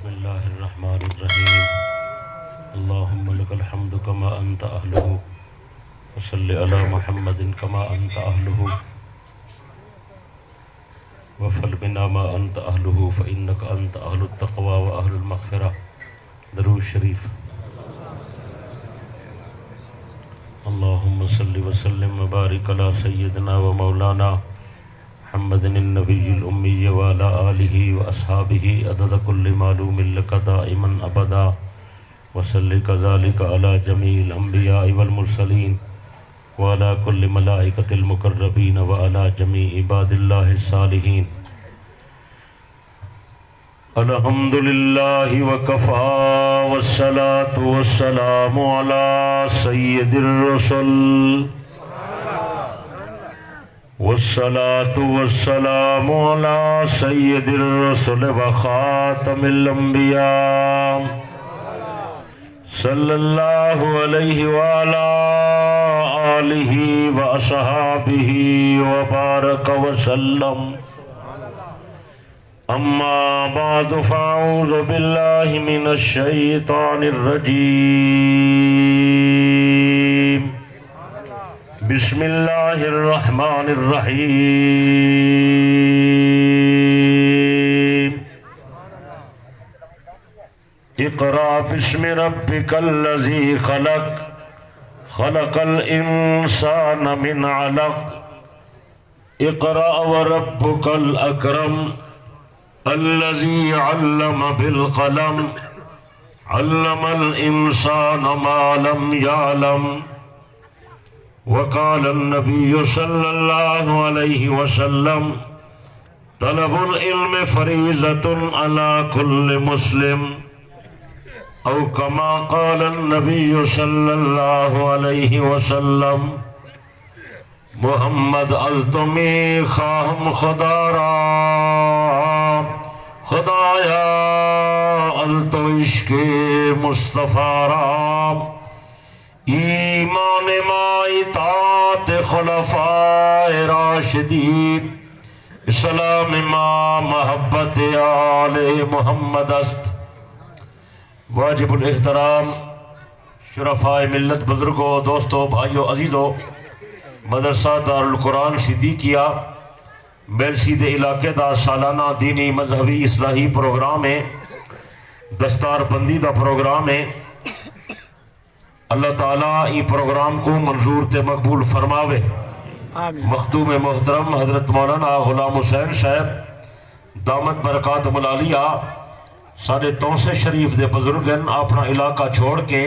بسم الله الرحمن الرحيم اللهم لك الحمد كما أنت أهله وصل على محمد كما أنت أهله وفل بنا ما أنت أهله فإنك أنت أهل التقوى وأهل المغفرة. درود شریف. اللهم صل وسلم وبارك على سيدنا ومولانا محمد النبي الأمي وعلى آله وأصحابه عدد كل معلوم لك دائما أبدا وصل كذلك على جميع الأنبياء والمرسلين وعلى كل ملائكة المقربين وعلى جميع عباد الله الصالحين. الحمد لله وكفى والصلاة والسلام على سيد الرسل والصلاة والسلام على سيد الرسل وخاتم الأنبياء صلى الله عليه وعلى آله وأصحابه وبارك وسلم. أما بعد فأعوذ بالله من الشيطان الرجيم. بسم الله الرحمن الرحيم. اقرأ باسم ربك الذي خلق خلق الإنسان من علق اقرأ وربك الأكرم الذي علم بالقلم علم الإنسان ما لم يعلم. وقال النبي صلى الله عليه وسلم طلب العلم فريضة على كل مسلم او كما قال النبي صلى الله عليه وسلم. محمد از تمہیں خواہم خدا را خدایا از تو عشق مصطفیٰ را ایمان ما اطاعت خلفاء راشدین اسلام ما محبت آل محمد است. واجب الاحترام شرفاء ملت بزرگوں دوستوں بھائیوں عزیزوں مدرسہ دارالقرآن صدیقیہ میلسید علاقے دا سالانہ دینی مذہبی اصلاحی پروگرام ہے دستار بندی دا پروگرام ہے. اللہ تعالیٰ یہ پروگرام کو منظور تے مقبول فرماوے. مخدوم محترم حضرت مولانا غلام حسین صاحب دامت برکات ملالیہ سارے توسے شریف دے بزرگن اپنا علاقہ چھوڑ کے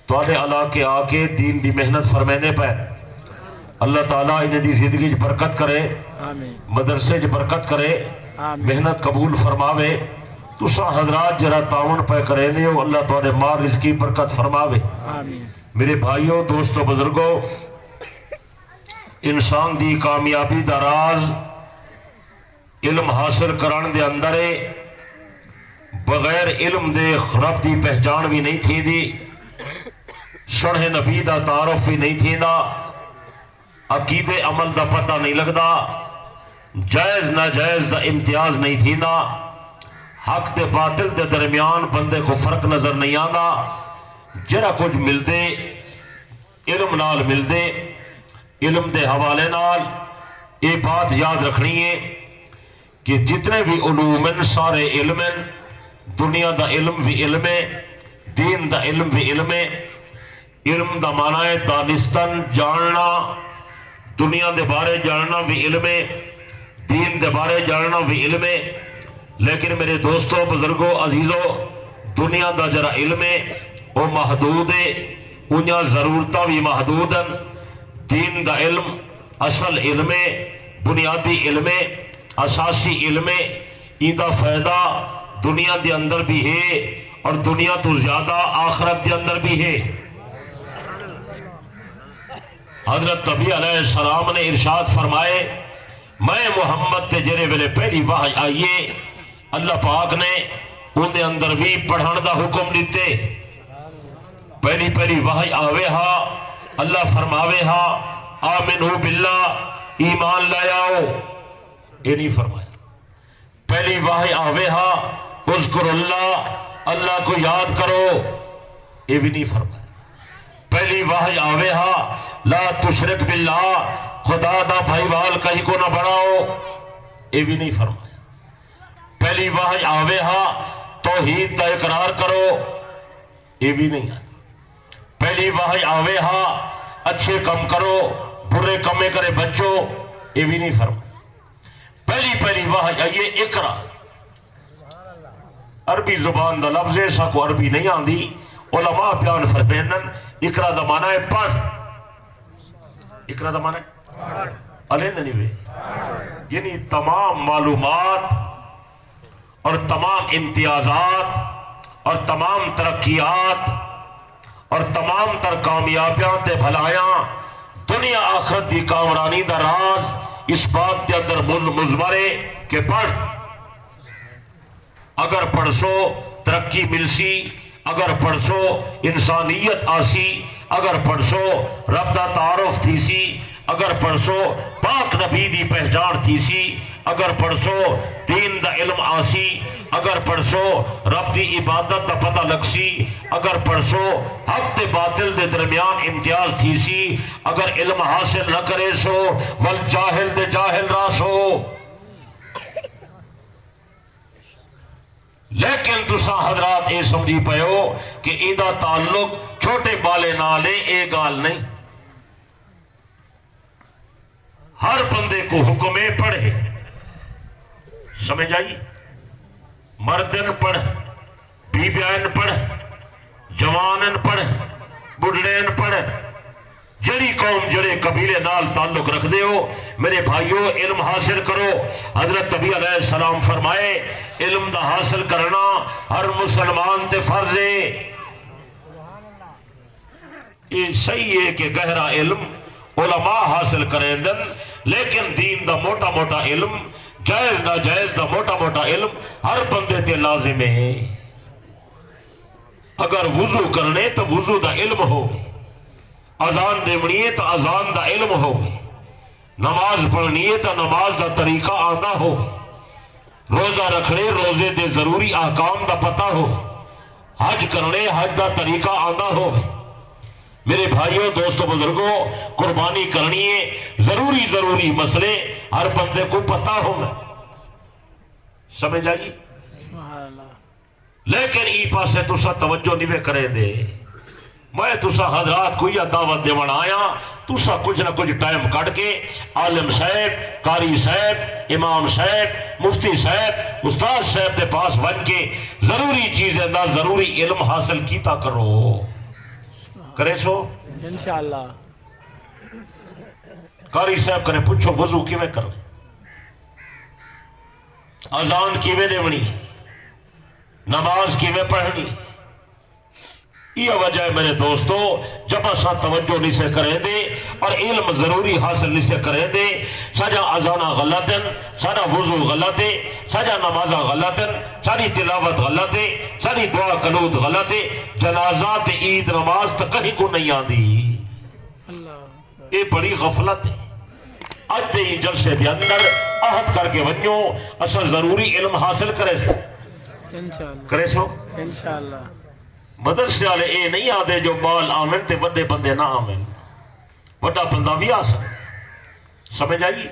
توالے علاقے آکے دین دی محنت فرمینے پہ اللہ تعالیٰ انہیں دی زندگی جی برکت کرے مدرسے جی برکت کرے محنت قبول فرماوے. تسا حضرات جرا تعاون پہ کرے دے اللہ تعالیٰ مال رزقی برکت فرماوے. میرے بھائیوں دوستوں بزرگوں انسان دی کامیابی دا راز علم حاصل کران دے اندرے بغیر علم دے رب دی پہچان بھی نہیں تھی دی شرح نبی دا تعارف بھی نہیں تھی دا عقید عمل دا پتہ نہیں لگدا جائز ناجائز دا امتیاز نہیں تھی دا حق دے باطل دے درمیان بندے کو فرق نظر نہیں آگا. جرا کچھ مل دے علم نال مل دے علم دے حوالے نال یہ بات یاد رکھنی ہے کہ جتنے بھی علوم ہیں سارے علم ہیں. دنیا دا علم بھی علم ہے دین دا علم بھی علم ہے. علم دا معنی ہے دانستن جاننا دنیا دے بارے جاننا بھی علم ہے دین دے بارے جاننا بھی علم ہے. لیکن میرے دوستوں بزرگوں عزیزوں دنیا دا جرا علم ہے وہ محدود ہے انہاں ضرورتاں بھی محدود ہیں. دین دا علم اصل علم ہے بنیادی علم ہے اساسی علم ہے. ان دا فائدہ دنیا دے اندر بھی ہے اور دنیا تو زیادہ آخرت دے اندر بھی ہے. حضرت نبی علیہ السلام نے ارشاد فرمائے میں محمد تے جرے ویلے پہلی وحی آئیے اللہ پاک نے انہیں اندر بھی پڑھان دا حکم دیتے. پہلی وحی آوے ہا اللہ فرماوے ہا آمنو باللہ ایمان لے آؤ. یہ نہیں فرمایا. پہلی وحی آوے ہا اذکر اللہ، اللہ کو یاد کرو، یہ بھی نہیں فرمایا۔ پہلی وحی آوے ہا لا تشرک باللہ، خدا دا بھائی وال کہیں کو نہ بڑھاؤ، یہ بھی نہیں فرمایا۔ پہلی وحی آوے ہا توحید دا اقرار کرو، یہ بھی نہیں آیا۔ پہلی وحی آوے ہا اچھے کم کرو، برے کمے کرے بچو، یہ بھی نہیں فرمایا۔ پہلی وحی آئیے اقرا، عربی زبان دا لفظ ہے، سا کو عربی نہیں آندی، علماء بیان فرمیندن اقرا دا معنی ہے پڑھ، اقرا دا معنی ہے علیہ نہیں وے، یعنی تمام معلومات اور تمام امتیازات اور تمام ترقیات اور تمام تر کامیابیاں تے بھلایاں دنیا آخرت دی کامرانی دا راز اس بات کے اندر مضمرے کہ پڑھ، اگر پڑھسو ترقی ملسی، اگر پڑھسو انسانیت آسی، اگر پڑھسو رب دا تعارف تھیسی، اگر پڑھسو پاک نبی دی پہچان تھیسی، اگر پڑھسو دین دا علم آسی، اگر پڑھسو رب دی عبادت دا پتہ لگسی، اگر پڑھسو حق تے باطل دے درمیان امتیاز تھیسی، اگر علم حاصل نہ کرے سو والجاہل دے جاہل راسو۔ لیکن تسا حضرات اے سمجھی پے ہو کہ ایدہ تعلق چھوٹے بالے نالے اے گال نہیں، ہر بندے کو حکمیں پڑھے، سمجھ آئی؟ مردن پڑھ، بیبیان پڑھ، جوانن پڑھ، بڑھڑین پڑھ، جڑی قوم جڑے قبیلے نال تعلق رکھ دے ہو میرے بھائیو علم حاصل کرو۔ حضرت نبی علیہ السلام فرمائے علم دا حاصل کرنا ہر مسلمان تے فرض ہے۔ یہ صحیح ہے کہ گہرا علم علماء حاصل کریں دن، لیکن دین دا موٹا موٹا علم، جائز ناجائز دا موٹا موٹا علم ہر بندے تے لازم ہے۔ اگر وضو کرنے تو وضو دا علم ہو، اذان دیونی ہے تو اذان دا علم ہو، نماز پڑھنی ہے تو نماز دا طریقہ آنا ہو، روزہ رکھنے روزے دے ضروری احکام دا پتہ ہو، حج کرنے حج دا طریقہ آنا ہو۔ میرے بھائیوں دوستوں بزرگوں قربانی کرنی ہے ضروری مسئلے ہر بندے کو پتہ ہوگا، سمجھ آئی؟ لیکن ای پاسے تسا توجہ نہیں کرے دے، میں تسا حضرات کو یہ دعوت دے آیا، تسا کچھ نہ کچھ ٹائم کٹ کے عالم صاحب، قاری صاحب، امام صاحب، مفتی صاحب، استاد صاحب دے پاس بن کے ضروری چیزیں دا ضروری علم حاصل کیتا کرو، کرے سو انشاءاللہ۔ قاری صاحب کرے پوچھو وضو کیویں کرنے، اذان کیویں دیونی، نماز کیویں پڑھنی۔ یہ وجہ ہے میرے دوستو جب اسا توجہ نہیں سے کریں دے اور علم ضروری حاصل نہیں سے کریں دے، سجا اذانہ غلطن، سجا وضو غلطے، سجا نمازہ غلطن، ساری تلاوت غلطے، ساری دعا قنوت غلطے، جنازات عید نماز تک کہیں کو نہیں آندی۔ یہ بڑی غفلت ہے۔ آج تے ہی جلسے دے اندر عہد کر کے ونیو اسا ضروری علم حاصل کرے سو، کرے سو انشاءاللہ۔ مدرسے والے اے نہیں آدھے جو بال آمن تے وڈے بندے نہ آمن، وڈا بندہ بھی آ سکتا، سمجھ آئی؟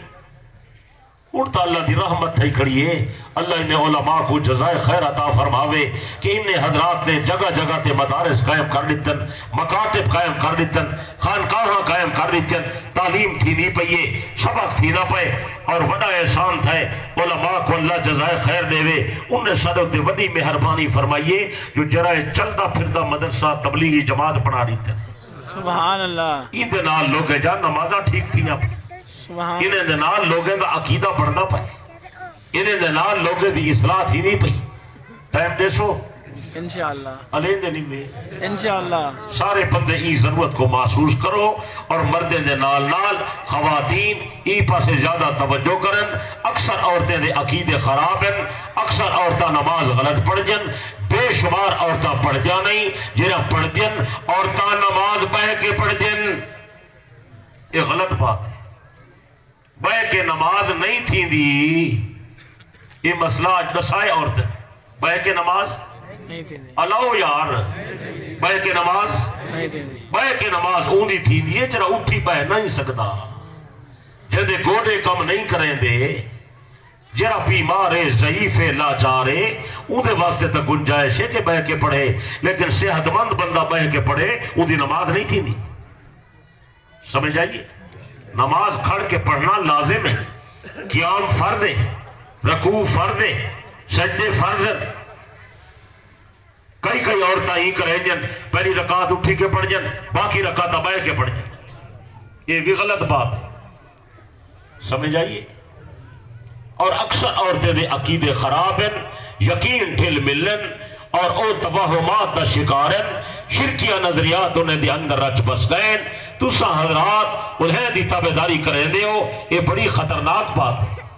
اڑتا اللہ دی رحمت تھی کھڑی ہے، اللہ انہیں علماء کو جزائے خیر عطا فرماوے کہ انہیں حضرات نے جگہ جگہ تے مدارس قائم کر دیتن، مکاتب قائم کر دیتن، خانقاہاں قائم کر دیتن، تعلیم تھی نہیں پئیے، سبق تھی نہ پئے، اور وڈا احسان تھا علماء کو اللہ جزائے خیر دے وے، انہیں صدق تے وڈی مہربانی فرمائیے جو جرائے چلدا پھردا مدرسہ تبلیغی جماعت پڑھا دیتن۔ سبحان اللہ۔ ان دے نال لوگ جا نمازاں ٹھیک تھی نہ پڑھ، انہیں دے نال لوگیں دا عقیدہ پڑھنا پائے، انہیں دے نال لوگیں دی اصلاح تھی نہیں پئی۔ ٹائم دے سو انشاءاللہ، علیہ دے نہیں میں انشاءاللہ۔ سارے بندے ای ضرورت کو محسوس کرو اور مردیں دے نال نال خواتین ای پاسے زیادہ توجہ کرن۔ اکثر عورتیں دے عقیدے خراب ہیں، اکثر عورتیں نماز غلط پڑھ جن، بے شمار عورتیں پڑھ جا نہیں، جنہیں پڑھ جن عورتیں نماز بہ کے پڑھ جن، یہ غلط بات ہے۔ بہ کے نماز نہیں تھی دی، یہ مسئلہ آج نسائے عورتیں بہ کے نماز نہیں تھی دی الاؤ یار بہ کے نماز نہیں تھی دی بہ کے نماز اوندی تھی یہ جرا اٹھی بہ نہیں سکتا جدے گوڑے کم نہیں کریں دے جرا بیمارے ضعیفے لاچارے اندھے واسطے تک گنجائش ہے کہ بہ کے پڑھے لیکن صحت مند بندہ بہ کے پڑھے اندھی نماز نہیں تھی نہیں سمجھ آئیے نماز کھڑ کے پڑھنا لازم ہے قیام فرض ہے رکوع فرض ہے سجدے فرض ہے کئی عورتیں ہی کریں جن پہلی رکعت اٹھی کے پڑھ جن باقی رکعت بہ کے پڑھ جن یہ بھی غلط بات ہے سمجھ آئیے اور اکثر عورتیں دے عقیدے خراب ہیں یقین ڈھل ملن اور او توہمات دا شکارن شرکیہ نظریات انہیں دے اندر رچ بس گئے تو سا حضرات انہیں دی تابعداری کریں دے ہو یہ بڑی خطرناک بات ہے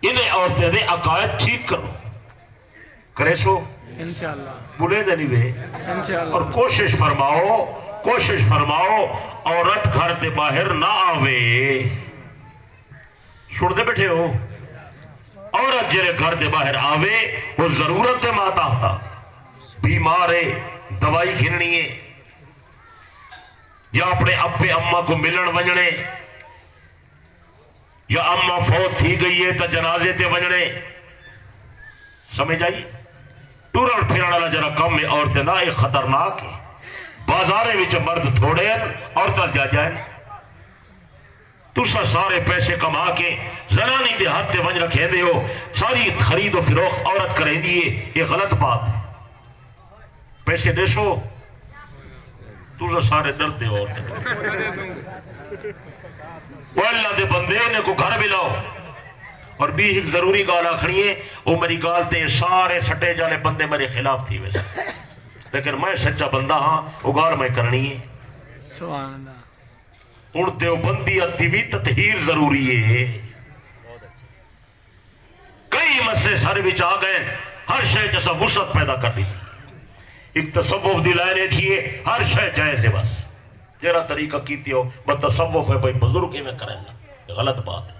انہیں عورتیں دے عقائد ٹھیک کرو کرے سو انشاءاللہ بلے دے نہیں بے انشاءاللہ اور کوشش فرماؤ عورت گھر دے باہر نہ آوے چھوڑ دے بیٹھے ہو عورت جرے گھر دے باہر آوے وہ ضرورت دے ماتا ہوتا بیمارے دوائی گھننی ہے یا اپنے ابے اممہ کو ملن ونجنے یا اممہ فوت تھی گئی ہے تا جنازے تے ونجنے سمجھ آئی ٹورن پھرن والا جرا کم میں عورتیں نہ ایک خطرناک ہے بازارے وچ مرد تھوڑے ہیں عورتیں جا جائیں تُسا سارے پیسے کما کے زنانی دے ہاتھ تے ونج رکھے دے ہو ساری خرید و فروخت عورت کریں دیئے یہ غلط بات ہے پیسے دے سو تُسا سارے ڈرتے ہو وہ اللہ دے بندے نے کو گھر بھی لاؤ اور بھی ایک ضروری گال آکھنی ہے وہ میری گال تے سارے سٹے جالے بندے میرے خلاف تھی ویسے لیکن میں سچا بندہ ہاں وہ گال میں کرنی ہے سبحان اللہ ان دیوبندیت بھی تطہیر ضروری ہے کئی مسئلے سر وچ آ گئے ہر شے جیسا وسعت پیدا کر دی ایک تصوف دی لائن کیے ہر شے جائز ہے بس جرا طریقہ کیتی ہو بس تصوف ہے بھائی بزرگ ہی میں کریں گا غلط بات ہے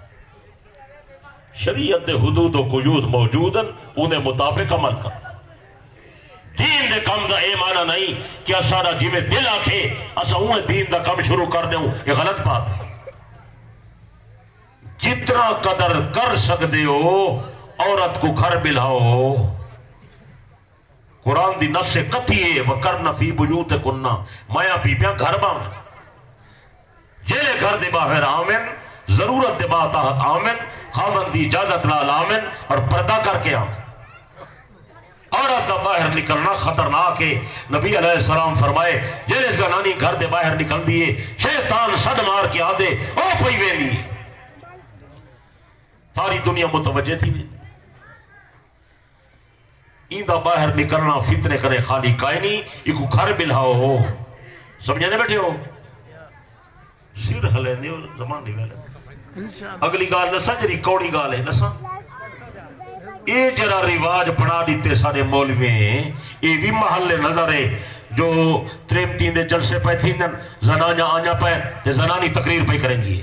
شریعت دے حدود و قیود موجودن انہیں مطابق عمل کر دین دے کم دا اے معنی نہیں کہ سارا جی میں دل آکھے اسا انہیں دین دا کم شروع کر دیں یہ غلط بات ہے جتنا قدر کر سکتے ہو عورت کو گھر بلاؤ قرآن دی نص سے قطعی ہے وَقَرْنَ فِي بُيُوتِكُنَّ مایا بیبیاں گھر باؤں یہ گھر دے باہر آمن ضرورت دے باتاحت آمن خاوند دی اجازت لال آمن اور پردہ کر کے آمن عورت دا باہر نکلنا خطرناک ہے نبی علیہ السلام فرمائے جیلے زنانی گھر دے باہر نکل دیئے شیطان صد مار کے آتے او پئی ویلی ساری دنیا متوجہ تھی ایندہ باہر نکلنا فتنے کرے خالی کائنی ایکو گھر بلہاؤ ہو سمجھے بیٹھے ہو سیر حلے دیو زمان دی ویلے اگلی گال نسا جری کوڑی گال ہے نسا یہ جرا رواج پڑھا دیتے سارے مولوی ہیں یہ بھی محل نظر ہے جو تریم تین دے جلسے پہ تھی زنانیاں آنیا پہ تے زنانی تقریر پہ کریں گی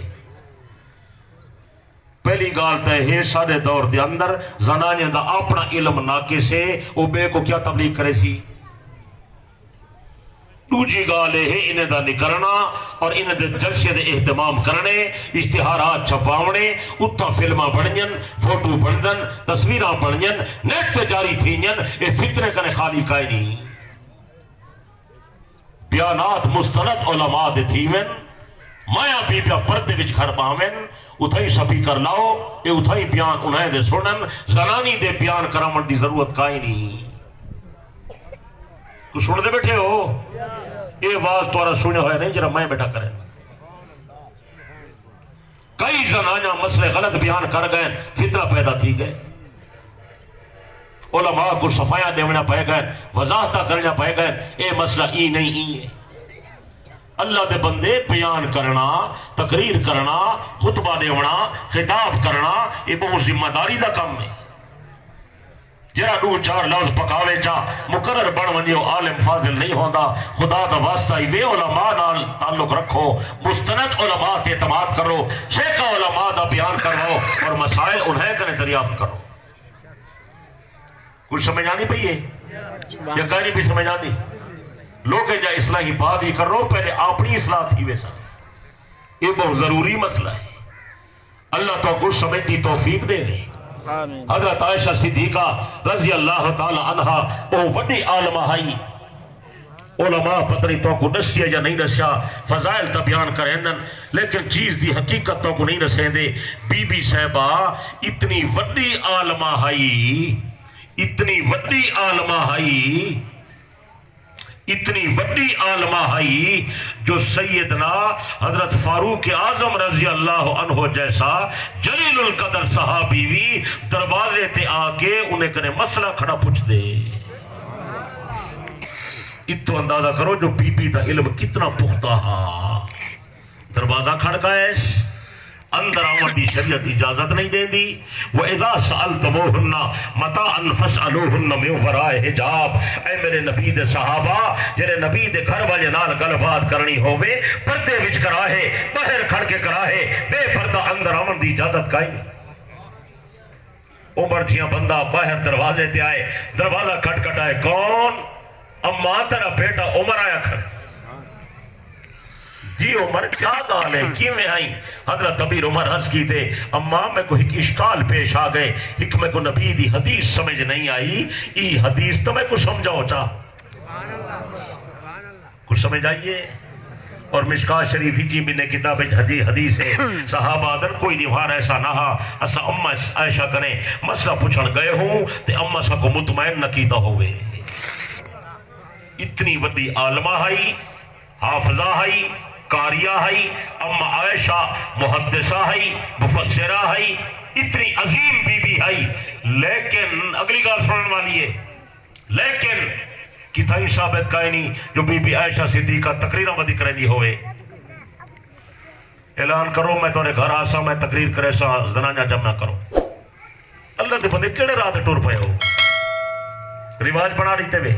پہلی گال تے ہے سارے دور دے اندر زنانیاں دا اپنا علم ناکے سے وہ بے کو کیا تبلیغ کرے سی دوجی گالے ہے انہیں دا نکلنا اور انہیں دے جلسے دے اہتمام کرنے اشتہارات چھپاونے اتھا فلمہ بڑھنین فوٹو بڑھن تصویرہ بڑھنین نیٹ تے جاری تھینین اے فتنے کنے خالی کائے نہیں بیانات مستند علماء دے تھیوین مایا بی بیا پردے وچ گھر باوین اتھائی سبھی کر لاؤ اے اتھائی بیان انہیں دے سنن زنانی دے بیان کرامن دی ضرورت کائے نہیں تو سن دے بیٹھے ہو یہ واز توارا سنے ہوئے نہیں جرا میں بیٹھا کریں کئی زنانیاں مسئلے غلط بیان کر گئے فتنہ پیدا تھی گئے علماء کو صفایہ دیونا پائے گئے وضاحتہ کرنا پائے گئے اے مسئلہ ای نہیں ای ہے اللہ دے بندے بیان کرنا تقریر کرنا خطبہ دیونا خطاب کرنا یہ بہت ذمہ داری دا کام ہے جرا دو چار لفظ پکاوے چاہ مقرر بن ونیو عالم فاضل نہیں ہوندہ خدا دا واسطہ ہی وے علماء نال تعلق رکھو مستند علماء تے اعتماد کرو شیخہ علماء دا بیان کرو اور مسائل انہیں کنے دریافت کرو کچھ سمجھ آنی پئی ہے سبحان یا کہیں بھی سمجھ آنی لوگ جا اصلاحی بات ہی کر رہا ہو پہلے اپنی اصلاح تھی ویسا یہ بہت ضروری مسئلہ ہے اللہ تو کچھ سمجھتی توفیق دے لے آمین حضرت عائشہ صدیقہ رضی اللہ تعالی عنہ وہ وڈی عالمہ ہائی علماء پتری تو کو نسیا یا نہیں نسیا فضائل تا بیان کریں لیکن چیز دی حقیقت تو کو نہیں نسیں دے بی بی صاحبہ اتنی وڈی عالمہ ہائی اتنی وڈی عالمہ ہائی اتنی وڈی عالمہ ہائی جو سیدنا حضرت فاروق اعظم رضی اللہ عنہ جیسا جلیل القدر صحابی بھی دروازے تے آ کے انہیں کنے مسئلہ کھڑا پوچھ دے اتو اندازہ کرو جو بی بی دا علم کتنا پختہ ہا دروازہ کھڑکائش اندر آمد دی شریعت اجازت نہیں دے دی وَإِذَا سَأَلْتَمُوهُنَّ مَتَاعًا فَاسْأَلُوهُنَّ مِنْ وَرَائِ حِجَاب اے میرے نبی دے صحابہ جنہیں نبی دے گھر والے نال گل بات کرنی ہووے پردے وچ کراہے باہر کھڑ کے کراہے بے پردہ اندر آمد دی اجازت کائیں عمر جیاں بندہ باہر دروازے تے آئے دروازہ کھٹ کھٹ آئے کون اماں تیرا بیٹا عمر آیا کھڑ جی عمر کیا گال ہے کی میں آئی حضرت امیر عمر حض کی تھے اماں میں کو ایک اشکال پیش آ گئے ایک میں کو نبی دی حدیث سمجھ نہیں آئی ای حدیث تو میں کو سمجھاؤ چاہ کچھ سمجھ آئیے اور مشکات شریفی جی بھی نے کتاب حدیث ہے صحابہ آدن کوئی نیوار ایسا نہ ہا اسا امہ عائشہ کریں مسئلہ پوچھن گئے ہوں تے امہ سا کو مطمئن نہ کیتا ہوئے اتنی وڈی عالمہ ہائی حافظہ ہائی کاریہ ہائی امہ عائشہ محدثہ ہائی مفسرہ ہائی اتنی عظیم بی بی ہائی لیکن اگلی گال سنن والی ہے لیکن کتائی ثابت کائنی جو بی بی عائشہ صدیقہ تقریرہ ودی کرنی ہوئے اعلان کرو میں تونے گھر آسا میں تقریر کرے سا زنانیہ جمع کرو اللہ دے بندے کیڑے رات ٹور پہ ہو رواج بنا رہی تے وے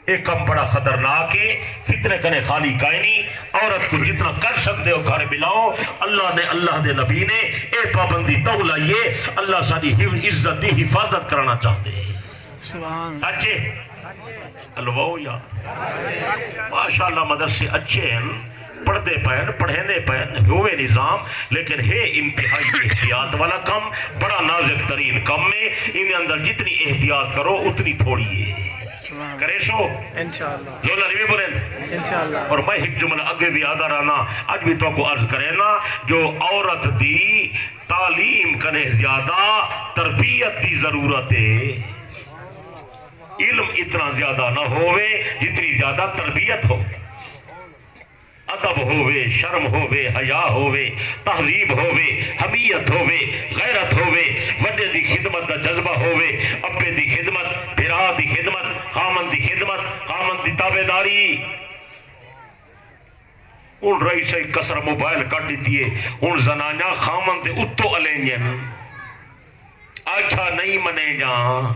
ایک کم بڑا خطرناک ہے فتنے کنے خالی کائنی عورت کو جتنا کر سکتے ہو گھر ملاؤ اللہ نے اللہ دے نبی نے اے پابندی تو لائیے اللہ ساری عزت دی حفاظت کرنا چاہتے ہیں سبحان سچے الواؤ یا ماشاءاللہ مدرسے اچھے ہیں پڑھتے پہن پڑھنے پہن ہوئے نظام لیکن ہے انتہائی احتیاط والا کم بڑا نازک ترین کم میں ان اندر جتنی احتیاط کرو اتنی تھوڑی ہے کرے سو انشاءاللہ جو اللہ نبی بولیں انشاءاللہ اور میں ایک جملہ اگے بھی آدھا رہنا آج بھی تو کو عرض کرے نا جو عورت دی تعلیم کنے زیادہ تربیت دی ضرورت ہے علم اتنا زیادہ نہ ہوئے جتنی زیادہ تربیت ہو ادب ہوئے شرم ہوئے حیا ہوئے تہذیب ہوئے حمیت ہوئے غیرت ہوئے وڈے دی خدمت دا جذبہ ہوئے ابے دی خدمت بھرا دی خدمت خامن دی خدمت خامن دی تابعداری ان رئی سے کسر موبائل کٹ دیتی ہے ان زنانیاں خامن دے اتو علینین اچھا نہیں منے جان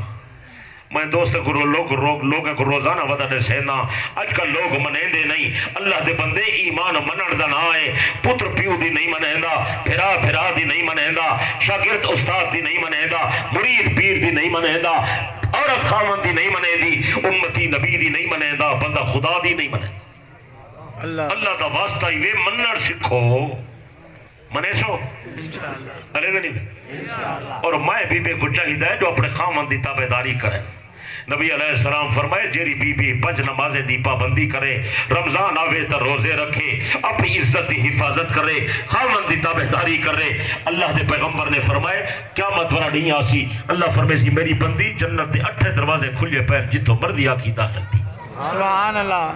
میں دوست کو لوگوں کو روزانہ ودا دے سینا آج کل لوگ منے دے نہیں اللہ دے بندے ایمان منن دا نہ آئے پتر پیو دی نہیں منے دا بھرا بھرا دی نہیں منے دا شاگرد استاد دی نہیں منے دا مرید پیر دی نہیں منے دا عورت خامن دی نہیں منے دی امتی نبی دی نہیں منے دا بندہ خدا دی نہیں منے اللہ دا واسطہ ہی وے منن سکھو منے سو علیہ نہیں اور میں بی بے کو چاہیدہ ہے جو اپنے خامن دی تابعداری کرے نبی علیہ السلام فرمائے جیری بی بی پنج نمازیں دی پابندی کرے رمضان آوے تر روزے رکھے اپنی عزت دی حفاظت کرے خامن دی تابعداری کرے اللہ دے پیغمبر نے فرمائے کیا متورہ نہیں آسی اللہ فرمائے سی میری بندی جنت دے 8 دروازے کھلے پیر جتو مردی آکی داخل تھی سبحان اللہ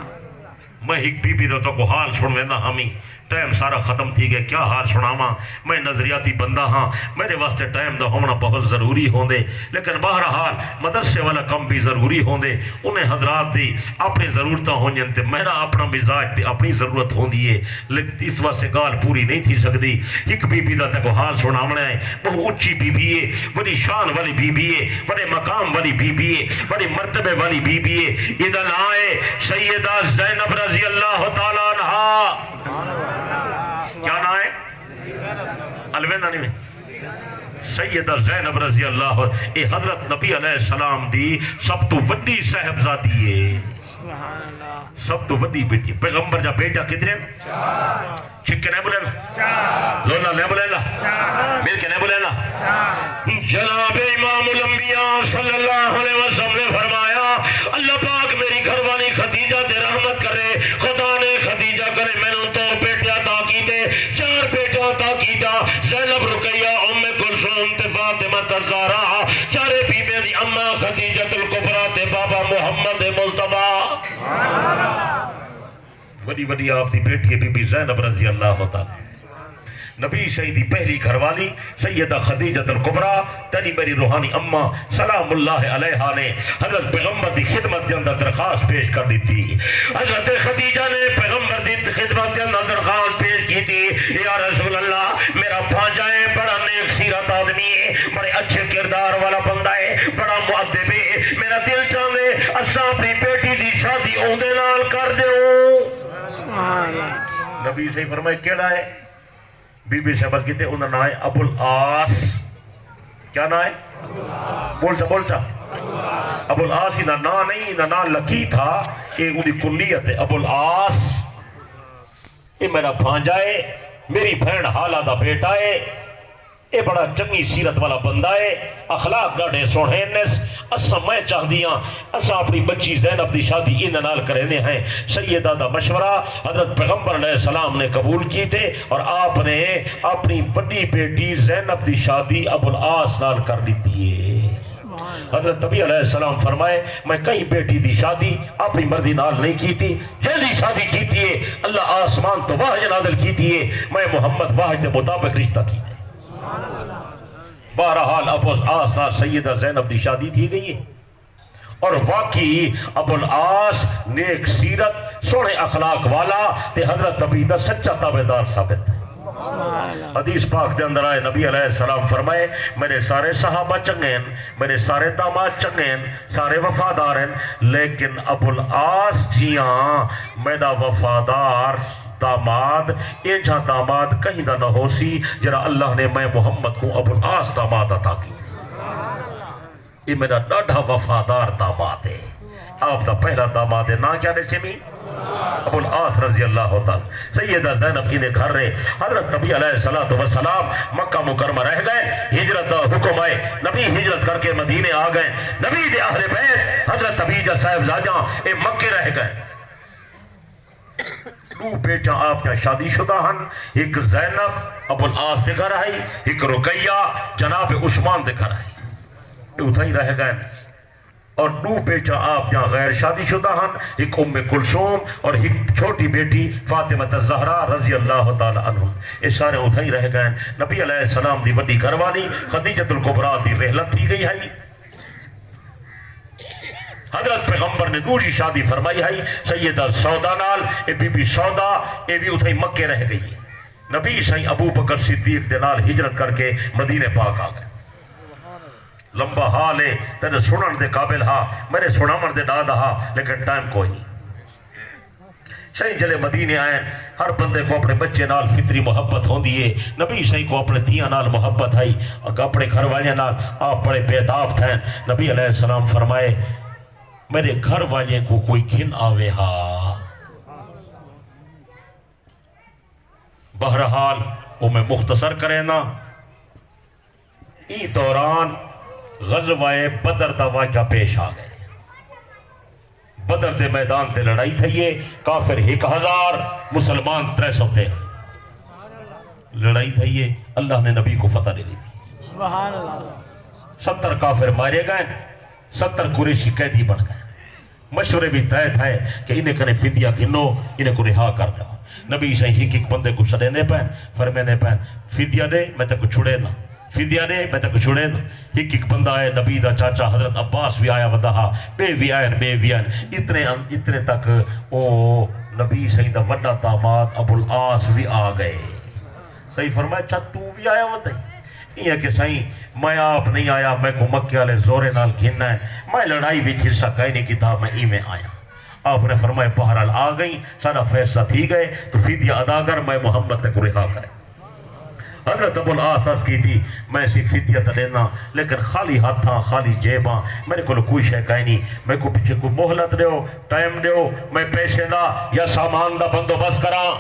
میں ایک بی بی تو کو حال سنوے نا ہمیں ٹائم سارا ختم تھی گئے کیا حال سناما میں نظریاتی بندہ ہاں میرے واسطے ٹائم دا ہونا بہت ضروری ہوندے لیکن بہرحال مدرسے والا کم بھی ضروری ہوندے انہیں حضرات دی اپنی ضرورتاں ہوں جنتے میرا اپنا مزاج تے اپنی ضرورت ہوندی ہے لیکن اس واسطے گال پوری نہیں تھی سکتی ایک بی بی دا تے کو حال سنامنا ہے بہت اچھی بی بی ہے بڑی شان والی بی بی ہے بڑے مقام والی بی بی ہے بڑے مرتبے والی بی بی ہے ادھر آئے سیدہ زینب رضی اللہ تعالیٰ عنہ کیا نام ہے الویندہ نہیں میں سیدہ زینب رضی اللہ اے حضرت نبی علیہ السلام دی سب تو وڈی صاحبزادی ہے، سبحان اللہ سب تو وڈی بیٹی۔ پیغمبر جا بیٹا کتنے چھکے نہیں بولے نا، زولا نہیں بولے نا، مل کے نہیں بولے نا۔ جناب امام الانبیاء صلی اللہ علیہ وسلم نے فرمایا اللہ پاک میری گھر والی خدیجہ تے رحمت کرے، خدا نے خدیجہ کرے میں نے تو بیٹا عطا کیتے، 4 بیٹا عطا کیتا، زینب رقیہ ام کلثوم تے فاطمہ الزہرا، 4 بیبیاں دی اماں خدیجہ الکبریٰ تے بابا محمد مصطفیٰ۔ بڑی بڑی آپ دی بیٹی بی بی زینب رضی اللہ تعالی، نبی شہیدی پہلی گھر والی سیدہ خدیجہ الکبریٰ تیری میری روحانی اماں سلام اللہ علیہا نے حضرت پیغمبر دی خدمت کے اندر درخواست پیش کر دی تھی۔ حضرت خدیجہ نے پیغمبر دی خدمت کے اندر درخواست پیش کی تھی، یا رسول اللہ میرا بھانجا ہے، بڑا نیک سیرت آدمی ہے، بڑے اچھے کردار والا بندہ ہے، بڑا مؤدب ہے، میرا دل چاہے اساں اپنی بیٹی دی شادی اودے نال کر دیوں۔ سبحان اللہ نبی سے فرمائے کیڑا ہے؟ بی بی سے عرض کیتے انہوں نے نام ہے ابو العاص۔ کیا نام ہے؟ بولتا ابو العاص ہی نام نہیں، انہوں نام لکی تھا، ایک ان دی کنیت ہے ابو العاص۔ یہ میرا بھانجا ہے، میری بہن حالہ دا بیٹا ہے، یہ بڑا چنگی سیرت والا بندہ ہے، اخلاق ڈاڑے سوڑے نس، اسا میں چاہ دیاں اسا اپنی بچی زینب دی شادی ان نال کرنے ہیں۔ سیدہ دا مشورہ حضرت پیغمبر علیہ السلام نے قبول کی تھے اور آپ نے اپنی بڑی بیٹی زینب دی شادی ابو العاص نال کر لیتی ہے۔ حضرت نبی علیہ السلام فرمائے میں کہیں بیٹی دی شادی اپنی مرضی نال نہیں کی تھی، جلدی شادی کی تھی ہے، اللہ آسمان تو واحد نازل کی تھی ہے، میں محمد واحد کے مطابق رشتہ کی تھی۔ بہرحال ابو العاص نال سیدہ زینب دی شادی تھی گئی ہے، اور واقعی ابو العاص نیک سیرت سونے اخلاق والا تے حضرت نبی دا سچا تابعدار ثابت ہے۔ حدیث پاک دے اندر آئے نبی علیہ السلام فرمائے میرے سارے صحابہ چنگین، میرے سارے داماد چنگین، سارے وفادار ہیں، لیکن ابو العاص جیاں میرا وفادار داماد ایجا داماد کہیں دا نہ ہو سی جرا اللہ نے میں محمد کو ابو العاص داماد عطا کی۔ یہ میرا ڈاڑھا وفادار داماد ہے، آپ دا پہلا داماد ہے، نا کیا نے چمی ابو العاص رضی اللہ تعالی۔ سیدہ زینب انہیں گھر رہے، حضرت نبی علیہ السلام مکہ مکرمہ رہ گئے، ہجرت حکم آئے، نبی ہجرت کر کے مدینے آ گئے، نبی دے اہل بیت حضرت نبی صاحب زاجاں اے مکے رہ گئے۔ 2 بیٹا آپ کا شادی شدہ ہن، ایک زینب ابو العاص دے گھر آئی، ایک رقیہ جناب عثمان دے گھر آئی، اتھا ہی رہ گئے۔ اور 2 بیٹا آپ جہاں غیر شادی شدہ ہن، ایک ام کلثوم اور ایک چھوٹی بیٹی فاطمہ الزہرا رضی اللہ تعالی عنہم، یہ سارے اتھا ہی رہ گئے۔ نبی علیہ السلام دی وڈی گھر والی خدیجہ الکبریٰ دی رحلت تھی گئی ہے، حضرت پیغمبر نے دوسری شادی فرمائی ہے سیدہ سودا نال، اے بی بی سودا اے بھی اتھائی مکے رہ گئی ہے۔ نبی سائیں ابو بکر صدیق دے نال ہجرت کر کے مدینہ پاک آ گئے۔ لمبا حال ہے تیرے سنن دے قابل ہا، میرے سنامر دے دادا ہا، لیکن ٹائم کوئی نہیں۔ سائیں جلے مدینے آئے، ہر بندے کو اپنے بچے نال فطری محبت ہوں دیئے، نبی سائیں کو اپنے دیاں نال محبت آئی، اپنے گھر والے نال آپ بڑے بیداب تھے۔ نبی علیہ السلام فرمائے میرے گھر والے کو کوئی گھن آوے ہا۔ بہرحال وہ میں مختصر کرے نا، ای دوران غزوہ بدر دا واقعہ پیش آ گئے۔ بدر دے میدان تے لڑائی تھئیے، کافر 1000 مسلمان 300 تھے، لڑائی تھئیے، اللہ نے نبی کو فتح دے دی تھی۔ سبحان اللہ 70 کافر مارے گئے، 70 قریشی قیدی بن گئے۔ مشورے بھی طے تھے کہ انہیں کنے فدیہ گنو، انہیں کو رہا کر دو۔ نبی صحیح ایک بندے کو سڑینے پہن، فرمینے پہن فدیہ دے میں تے کو چھڑے نہ، فدیہ دے میں تے کو چھڑے نہ۔ ایک بندہ آئے، نبی دا چاچا حضرت عباس بھی آیا ودہا، بے بھی آئین اتنے تک او نبی صحیح دا وڈا داماد ابو العاص بھی آ گئے۔ صحیح فرمایا چھا تو بھی آیا ودہی، یہ کہ صحیح میں آپ نہیں آیا، میں کو مکہ والے زورے نال گھننا ہے، میں لڑائی بھی حصہ کہیں نہیں کتا، میں ای میں آیا۔ آپ نے فرمایا بہرحال آ گئی، سارا فیصلہ تھی گئے تو فدیہ ادا کر، میں محمد تک رہا کرے۔ حضرت ابو العاص عرض کی تھی میں سی فدیت لینا لیکن خالی ہاتھاں خالی جیباں میرے کو کوئی شے کہیں نہیں میرے کو پیچھے کوئی مہلت دیو ٹائم دیو میں پیسے دا یا سامان دا بندوبست کراں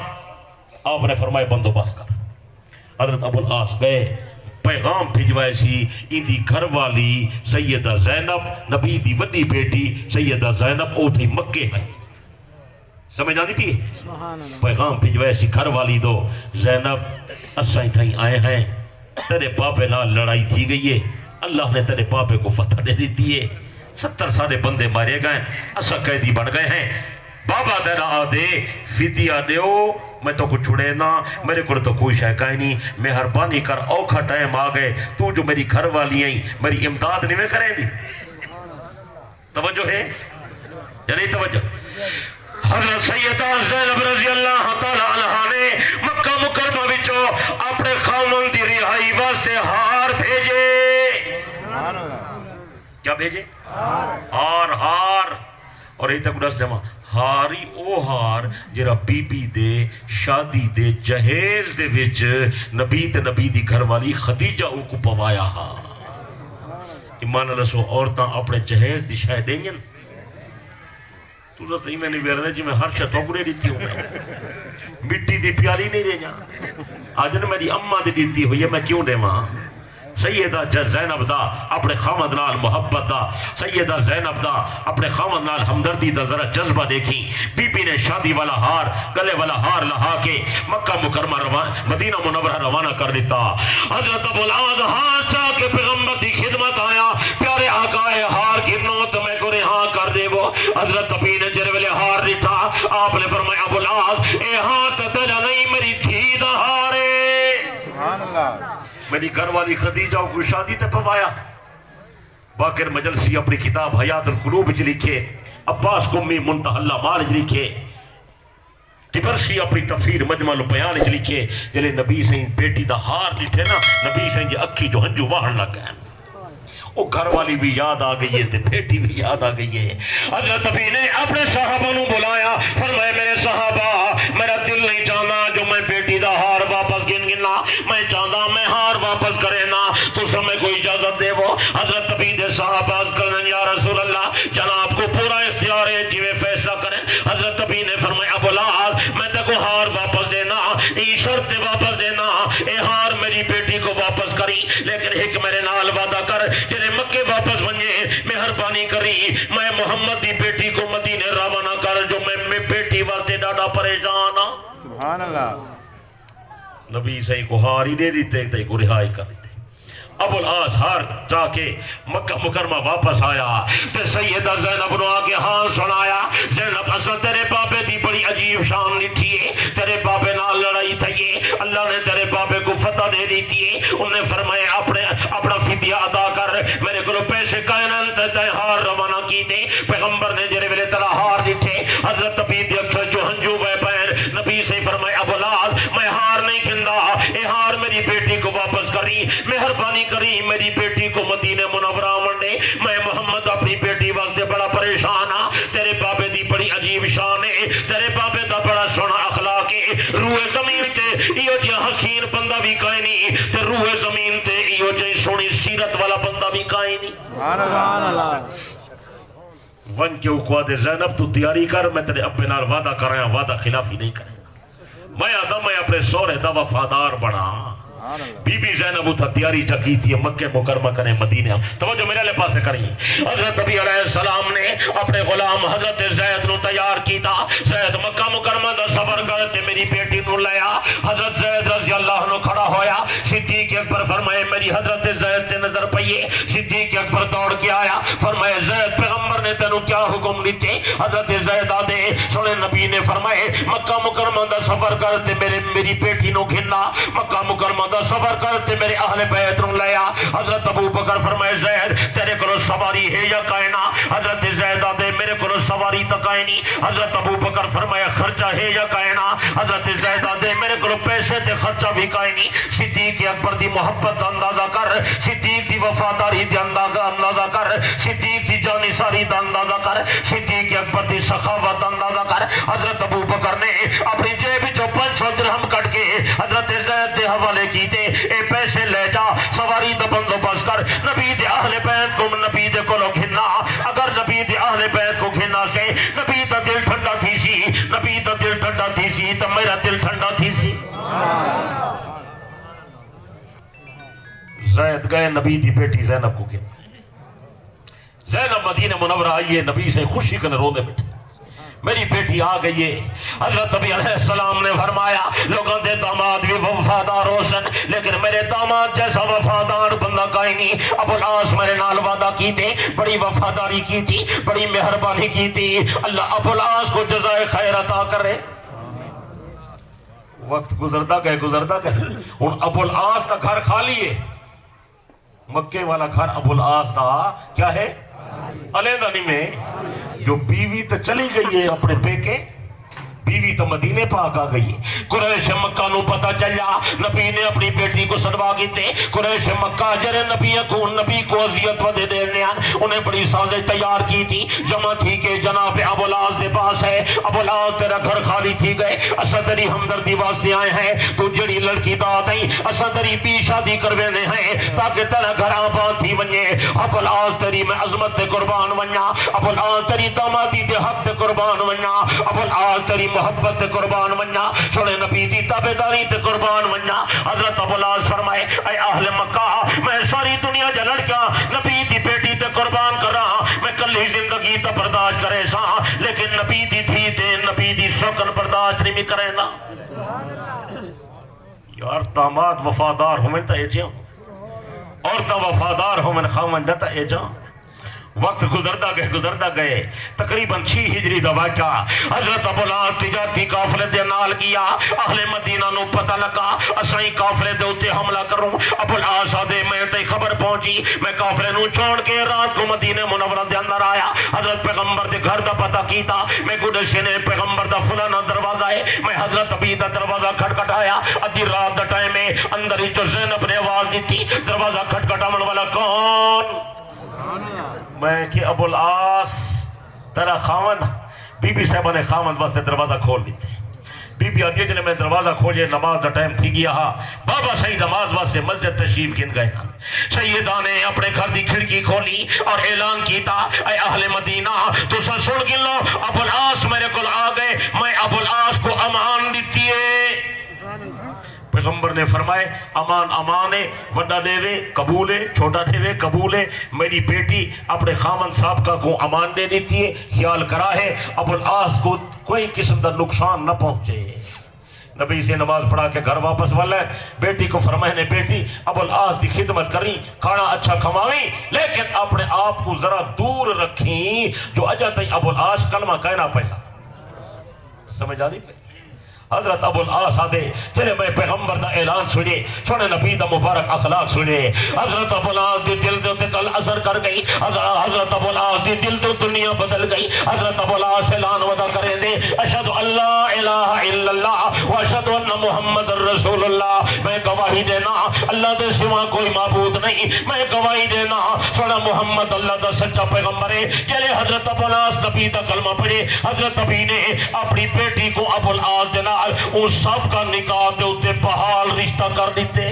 آپ نے فرمائے بندوبست کر حضرت ابو العاص گئے پیغام بھیجوائے سی اندی گھر والی سیدہ زینب نبی دی وڈی بیٹی سیدہ زینب او تھی مکے ہے سمجھ آتی بھی پیغام بھیجوائے سی گھر والی دو زینب اسائیں کہیں آئے ہیں تیرے باپے نال لڑائی تھی گئی ہے اللہ نے تیرے باپے کو فتح دے دیتی ہے 70 سارے بندے مارے گئے اسا قیدی بن گئے ہیں بابا تیرا آدھے فدیہ دیو میں تو کچھ چھڑے نا میرے کو تو کوئی شے کہیں نہیں مہربانی کر اوکھا ٹائم آ گئے تو جو میری گھر والی ہیں میری امداد نہیں میں کریں دی توجہ ہے یا نہیں توجہ حضرت سیدہ زینب رضی اللہ تعالیٰ عنہ نے مکہ مکرمہ بچو اپنے خاوند دی رہائی واسطے ہار بھیجے کیا بھیجے ہار اور ایک تک دس جمع ہاری او ہار جرا بی بی دے شادی دے جہیز دے وچ نبی تے نبی دی گھر والی خدیجہ او کو پوایا ہا ایمان اللہ سو عورتاں اپنے جہیز دی شاہ دیں گے تو تو ہی میں نہیں بیرنے جی میں ہر شاہ توکنے دیتی ہوں میں مٹی دی پیالی نہیں دے جا آج نے میری اممہ دی دیتی ہوئی ہے میں کیوں دے ماں سیدہ زینب دا اپنے خامد نال محبت دا سیدہ زینب دا اپنے خامد نال ہمدردی دا ذرا جذبہ دیکھی بی بی نے شادی والا ہار گلے والا ہار لہا کے مکہ مکرمہ مدینہ منورہ روانہ کر دیتا حضرت ابو العاص ہار چاہ کے پیغمبر دی خدمت آیا پیارے آقا ہار کی نوت میں کو رہاں کر دے وہ حضرت ابی نے جرے والے ہار دیتا آپ نے فرمایا ابو العاص اے ہاتھ تجا نہیں میری تھی دا ہارے سبحان اللہ میری گھر والی خدیجہ کو شادی تے پوایا باقر مجلسی اپنی کتاب حیات القلوب چ لکھے عباس قمی منتہی الاعمال چ لکھے تبرسی اپنی تفسیر مجمع البیان چ لکھے جلے نبی سے بیٹی دا ہار ڈٹھے نا نبی سے اکھی جو ہنجو واہن لگ گئے وہ گھر والی بھی یاد آ گئی ہے تے بیٹی بھی یاد آ گئی ہے حضرت ابی نے اپنے صحابہ نو بلایا فرمایا میرے صحابہ میرا دل نہیں چاہنا جو میں بیٹی دا ہار واپس گنا میں چاہتا میں ہار واپس کرے نا تو سمیں کوئی اجازت دے وہ حضرت ابی دے صحابہ کرنے یا رسول اللہ جناب کو پورا اختیار ہے جویں فیصلہ کریں حضرت ابی نے فرمایا ابو العاص میں تے کو ہار واپس دینا ای شرط واپس دینا اے ہار میری بیٹی کو واپس کری لیکن ایک میرے نال وعدہ کر جنہیں مکے واپس بنجے مہربانی کری میں محمد دی بیٹی کو مدینے روانہ کر جو میں بیٹی واسطے ڈاڈا پریشان ہاں سبحان اللہ نبی صحیح کو ہار ہی دے دیتے تے کو رہائی کر دیتے ابو العاص ہار جا کے مکہ مکرمہ واپس آیا تے سیدہ زینب نے آگے ہاں سنایا زینب اصل تیرے بابے دی بڑی عجیب شان لٹھی ہے تیرے بابے نال لڑائی تھی اللہ نے تیرے بابے کو فتح دے دی تھی انہوں نے فرمایا اپنا فدیہ ادا کر میرے کو پیسے کائنان تے ہار روانہ کی دے پیغمبر نے جرے ویلے تیرا ہار لٹھے حضرت ابی دی اکثر جو ہنجو بے بین نبی سے فرمایا ابو العاص میں ہار نہیں کھندا اے ہار میری بیٹی کو واپس کری مہربانی کری میری بیٹی کو مدینہ منورہ منڈے میں محمد اپنی بیٹی واسطے بڑا پریشان ہاں تیرے بابے دی بڑی عجیب شان ہے تیرے بابے دا بڑا سونا اخلاق ہے روح زمین تے ایو جی حسین بندہ بھی کائیں نہیں تے روح زمین تے ایو جی سونی سیرت والا بندہ بھی کائیں نہیں سبحان اللہ ون کے اوقوہ دے زینب تو تیاری کر میں تیرے ابے نال وعدہ کر رہا ہوں وعدہ خلافی نہیں کریں میں آدم میں اپنے سورے دا وفادار بڑھا بی بی زینب تھا تیاری جکی تھی مکہ مکرمہ کریں مدینہ توجہ میرے لئے پاسے کریں حضرت نبی علیہ السلام نے اپنے غلام حضرت زید نو تیار کی تھا زید مکہ مکرمہ دا سفر کرتے میری بیٹی نو لیا حضرت زید رضی اللہ عنہ کھڑا ہویا صدیق اکبر فرمائے میری حضرت زید تے نظر پئیے صدیق اکبر دوڑ کے آیا فرمائے زید پیغمبر نے تینوں کیا حکم دیتے حضرت زید آدھے سنے نبی نے فرمائے مکہ مکرمہ دا سفر کرتے میری بیٹی نو گھننا مکہ مکرمہ دا سفر کرتے میرے اہل بیت نو لیا حضرت ابو بکر فرمائے زید تیرے کو سواری ہے یا کائنا حضرت زید آدھے میرے کو سواری تکائنی حضرت ابو بکر فرمائے خرچہ ہے یا کائنا حضرت زید آدھے میرے کو پیسے تے خرچہ بھی کائنی صدیق اکبر دی محبت اندازہ کر صدیق دی وفاداری دی اندازہ کر صدیق دی جانی ساری دا اندازہ کر صدیق اکبر دی سخاوت اندازہ کر. حضرت ابو بکر نے اپنی جیب جو 500 درہم کٹ کے حضرت زید دے حوالے کیتے, اے پیسے لے جا سواری دا بندوبست کر, نبی دے اہل بیت کو نبی دے کولو گھننا. اگر نبی دے اہل بیت کو گھننا سے نبی دا دل ٹھنڈا تھی سی, نبی دا دل ٹھنڈا تھی سی تو میرا دل ٹھنڈا تھی سی. زید گئے نبی دی بیٹی زینب کو گھن. زینب مدینہ منورہ آئیے نبی سے خوشی کرنے رونے بیٹھے, میری بیٹی آ گئی ہے. حضرت نبی علیہ السلام نے فرمایا لوگوں دے داماد بھی وفادار ہو سن, لیکن میرے داماد جیسا وفادار بندہ کوئی نہیں. ابو العاص میرے نال وعدہ کی تھی, بڑی وفاداری کی تھی, بڑی مہربانی کی تھی. اللہ ابو العاص کو جزائے خیر عطا کرے. وقت گزرتا گئے ہن ابو العاص کا گھر خالی ہے. مکے والا گھر ابو العاص دا کیا ہے, علیحدہ میں. جو بیوی تو چلی گئی ہے اپنے پیکے, بیوی تو مدینے پاک آ گئی ہے. قریش مکہ نو پتہ چلا نبی نے اپنی بیٹی کو سنوا کی تے. قریش مکہ جرے نبی کو عذیت ودے دینے انہیں بڑی سازش تیار کی تھی. جمع تھی کہ جناب ابو العاص دے پاس ہے, ابو العاص تیرا گھر خالی تھی گئے, اسا تیری ہمدردی واسطے آئے ہیں, تو جڑی لڑکی دا دیں اسا تیری بھی شادی کروینے ہیں تاکہ تیرا گھر آباد تھی ونجے. ابو العاص تیری میں عظمت تے قربان ونجا, ابو العاص تیری دامادی دے حق تے قربان ونجا, ابو العاص تیری محبت تے قربان ونجا, سنے نبی دی تابعداری تے قربان ونجا. حضرت ابو العاص فرمائے اے اہل مکہ میں ساری دنیا دے لڑکیاں نبی دی بیٹی تے قربان کر رہا, میں کلی زندگی تے برداشت کرے سا, لیکن نبی دی دھی تے نبی دی سکن برداشت نہیں کرے نا. یار داماد وفادار ہومن تا ایجاں, عورتاں وفادار ہومن خامن دا تا ایجاں. وقت گزرتا گئے تقریباً 6 ہجری دا واقعہ. حضرت ابو العاص تجارتی قافلے دے نال گیا, اہل مدینہ نو پتہ لگا اسائیں قافلے دے اوتے حملہ کروں. ابو العاص دے میں تے خبر پہنچی, میں قافلے نو چھوڑ کے رات کو مدینہ منورہ دے اندر آیا. حضرت پیغمبر دے گھر دا پتہ کیتا, میں گڈشے نے پیغمبر دا فلانا دروازہ ہے, میں حضرت ابی دا دروازہ کھٹکھٹایا. ادھی رات دا ٹائم ہے, اندر ہی جو زینب نے آواز دی تھی دروازہ کھٹکھٹاون والا کون؟ میں کہ ابو العاص تیرا خاوند. بی بی صاحبہ نے خاوند واسطے دروازہ کھول دیتے. بی بی آدھی جنہیں میں دروازہ کھولے نماز دا ٹائم تھی گیا ہا, بابا صحیح نماز واسطے مسجد تشریف گن گئے. سیدہ نے اپنے گھر دی کھڑکی کھولی اور اعلان کیتا اے اہل مدینہ تو سن گن لو, ابو العاص میرے کل آ گئے, میں ابو العاص کو امان دیتی ہے. پیغمبر نے فرمائے امان امان ہے, وڈا دے وے قبول ہے, چھوٹا دے وے قبول ہے. میری بیٹی اپنے خامن سابقہ کو امان دے دیتی ہے, خیال کرا ہے ابو العاص کو کوئی قسم دا نقصان نہ پہنچے. نبی سے نماز پڑھا کے گھر واپس والا ہے. بیٹی کو فرمائے نے بیٹی ابو العاص دی خدمت کریں, کھانا اچھا کھماویں, لیکن اپنے آپ کو ذرا دور رکھیں جو اجا تھی ابو العاص کلمہ کہنا پہلا. سمجھ آدھی پہ حضرت ابو العاص آدھے چلے میں پیغمبر دا اعلان سنے, سنے نبی دا مبارک اخلاق سنے. حضرت ابو العاص دی دل دے کل اثر کر گئی. حضرت ابو العاص دی دل دے دنیا بدل گئی. حضرت ابو العاص اعلان ودا کریں دے اشہد اللہ الہ الا اللہ و اشہد ان محمد رسول اللہ. میں گواہی دینا اللہ دے سوا کوئی معبود نہیں, میں گواہی دینا سنا محمد اللہ دا سچا پیغمبر ہے. چلے حضرت ابو العاص نبی دا کلمہ پڑھے. حضرت نبی نے اپنی بیٹی کو ابو العاص دینا اس سب کا نکاح دے ہوتے بحال رشتہ کر دیتے.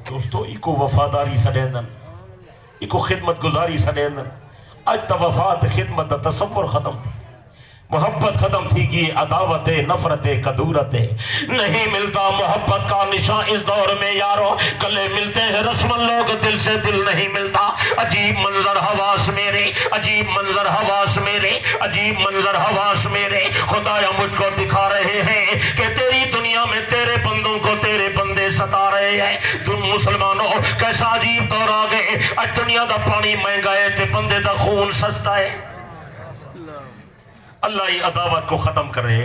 دوستو ایکو وفاداری سڑیندن, ایکو خدمت گزاری سڑیندن. اج تا وفات خدمت دا تصور ختم تھی, محبت ختم تھی گی, عداوت نفرت کدورت نہیں ملتا محبت کا نشان اس دور میں یارو. گلے ملتے ہیں رسم لوگ, دل سے دل نہیں ملتا. عجیب منظر حواس میرے, عجیب منظر حواس میرے, عجیب منظر حواس میرے. خدایا مجھ کو دکھا رہے ہیں کہ تیری دنیا میں تیرے بندوں کو تیرے بندے ستا رہے ہیں. تم مسلمانوں کیسا عجیب دور آ گئے. اج دنیا دا پانی مہنگا ہے تے بندے دا خون سستا ہے. اللہ ہی عداوت کو ختم کرے,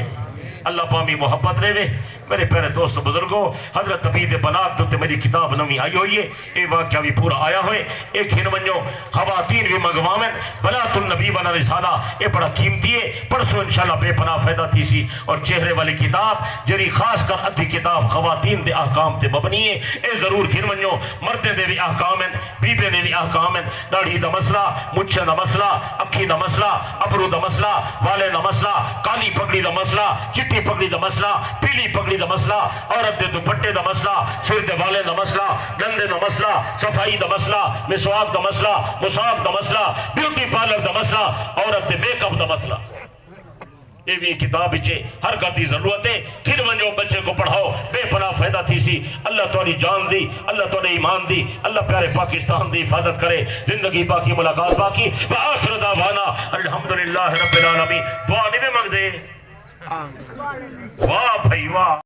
اللہ پامی محبت رہے. میرے پیارے دوست بزرگوں حضرت عبید بنات تے میری کتاب نمی آئی ہوئی ہے اے واقعہ بھی پورا آیا ہوئے ایک ہن ونجو خواتین بھی مگوامن بنات النبی بنا رسالہ اے بڑا قیمتی ہے پرسو انشاءاللہ بے پناہ فائدہ تھی سی اور چہرے والی کتاب جری خاص کر ادھی کتاب خواتین دے احکام تے مبنی ہے اے ضرور ہن ونجو مردے دے بھی احکام ہیں بیبے دے بھی احکام ہیں داڑھی دا مسئلہ مچھے دا مسئلہ اکھی دا مسئلہ ابرو دا مسئلہ والے دا مسئلہ کالی پگڑی دا مسئلہ چٹی پگڑی دا مسئلہ پیلی پگڑی دا مسئلہ عورت دے دوپٹے دا مسئلہ سر دے والے دا مسئلہ گندے دا مسئلہ صفائی دا مسئلہ مسواک دا مسئلہ مصاف دا مسئلہ بیوٹی پارلر دا مسئلہ عورت دے میک اپ دا مسئلہ یہ بھی کتاب بچے ہر گھر ضرورت ہے پھر ونجو بچے کو پڑھاؤ بے پناہ فائدہ تھی سی اللہ تمہاری جان دی اللہ تمہارے ایمان دی اللہ پیارے پاکستان دی حفاظت کرے زندگی باقی ملاقات باقی وآخر دعوانا الحمدللہ رب العالمین دعا نہیں میں مانگ دے آمین واہ بھائی واہ